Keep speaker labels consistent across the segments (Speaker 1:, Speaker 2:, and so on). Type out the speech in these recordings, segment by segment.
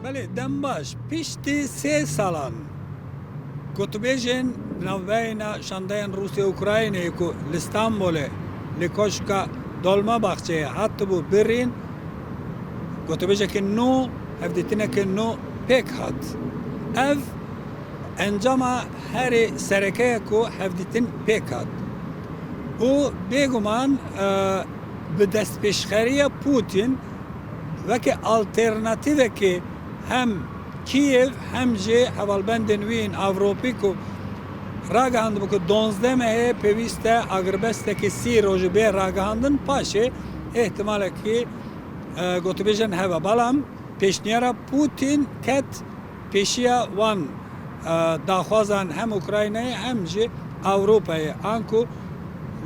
Speaker 1: بله دم باش پیشتی 3 سالان کتبیجن نوین شاندین روسیه اوکراینه کو لستانبول لکوشکا دولما باخچه حتی بو برین کتبیجه که نو هفدیتینه که نو پیک هات اف انجام هر سرکه کو هفدیتین پیک هات او بگمان به دست پیشخری پوتین و که آلترناتیو که هم کیف هم جه حوالبندن وین اوروپی کو راگهاند بو که 12 ماه پیوسته اگربسته که 30 روز به راگهاندن پاشه احتمال که گوتو بیجن هوا بالام پیشنیارا پوتین کت پیشیا وان داخوازان هم اوکراینه هم جه اوروپای آنکو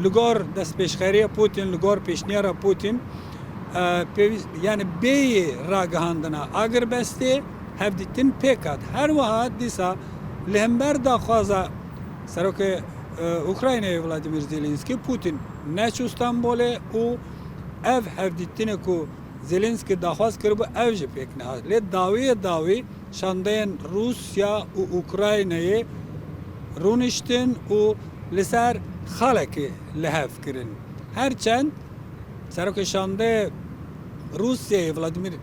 Speaker 1: لگور دست پیشخری پوتین لگور پیشنیارا پوتین yani bey raghandana agar beste hevditin pekat her vahat disa lehember da xaza saroke Ukrayna Vladimir Zelenski Putin neçustan bole u ev hevditine ku Zelenski da xaz kirbu ev je pekne le davi şandayen Rusya u Ukrayna'yı runiştin u liser xalaki lehev kirin herçend saroke şande Rusya Vladimir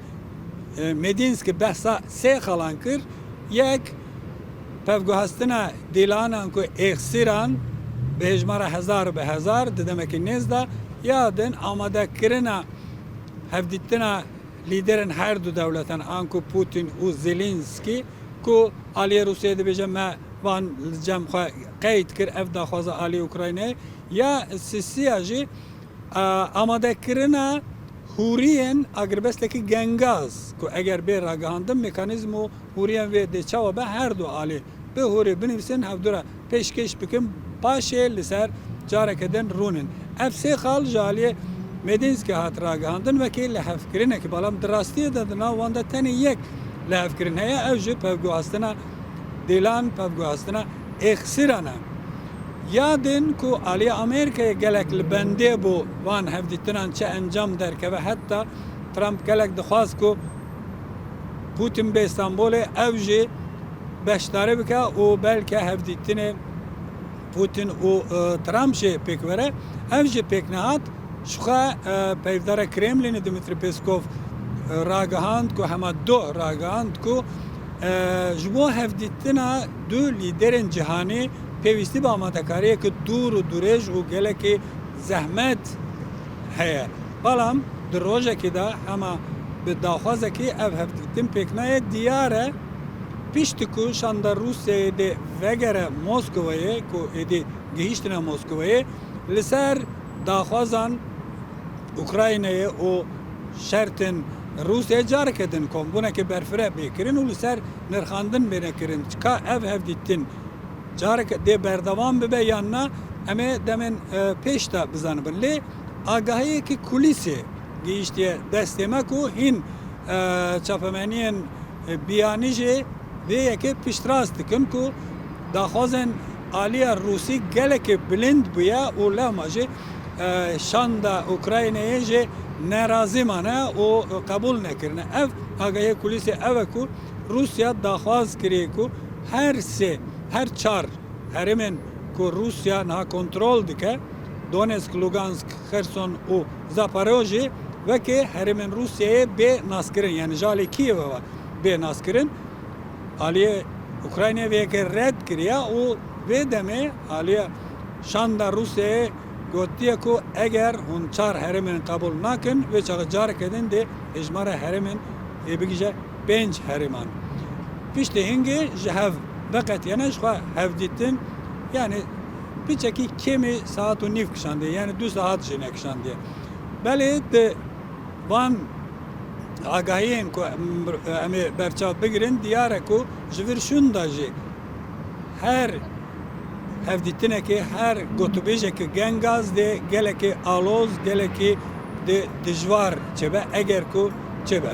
Speaker 1: Medinski behsa 3 xalan kir yek pevguhastina dilanan ku eksiran behjmara 1000 demek nezda yadın amade kirina hevdittina liderin her du devletin anku Putin u Zelenski ku aliye Rusya'da bejeme van cem qeyd kir ev da xaza ali Ukrayna ya siyasi amade kirina Huriyen agrbesteki gengaz ko eğer bir ragahandım mekanizmu huriyen ve de çava be her du ali be huri binivsin havdura peşkeş bikim paşe liser carekeden runin efse khal jali Medinski hat ragahandın ve ki lehfkirine ki balam drastiye dadına vanda tani yek lehfkirin heye evji pevgu hastana dilan pevgu hastana eksirana Yadın ku Ali Amerika'ya gelek bende bu van hevditinan çe encam derke ve hatta Trump gelek dixwaz ku Putin be İstanbul'e evji beştare bike o belki hevditine Putin o Trump şey pek vere evji pek nehat şuha peyvdara Kremlin'i Dmitri Peskov ragahand ku hema do ragahand ku jbo hevditina du liderin cihani پیوستی با آماده‌کاری که دور و دورج و گله که زحمت هست. بالام در روزه که دا همه به داخوازه که اف هفتیم پکنای دیاره پیشت کو شاندار روسیه ده وگره مسکویه کو ادی گهیشتنا مسکویه لسر داخوازان اوکراینه و شرطن روسیه جار کردن کن بونه که برفره بکرین و لسر نرخاندن بنکرین که اف هفتیم Carek de berdavan be yanına ama demin peşte bizanbın le agahiye ki kulisi giyiştiye destemek o hin çapamaniyen biyanije ve yeke piştrastikin ku daxwazen aliya Rusi geleke blind buya o lamaje şanda Ukrayna'ya je narazı mana o kabul nekirne ev agahiye kulisi ev ku Rusya daxwaz kiriye ku her çar herimin ku Rusya na kontrol dike Donetsk, Lugansk, Kherson u Zaporojye ve ki herimin Rusya'ya be naskirin yani jali Kiev'a be naskirin aliye Ukrayna ve ki red kiriya o ve deme aliye şanda Rusya'ya gotiye ku eğer hun çar herimin kabul nakin ve çağcar kedin de ejmara herimin bigije 5 heriman pişte hinge jehav Fakat yani şu hevdittin yani bir çeki kimi saat u nif kışandı yani 2 saat jene kışandı. Beli de van agahiyen ku emi berçav bigirin diyare ku jivir şunda ji her hevdittine ki her gotubeje ki gengaz de geleki aloz geleki de dijvar çebe eğer ku çebe.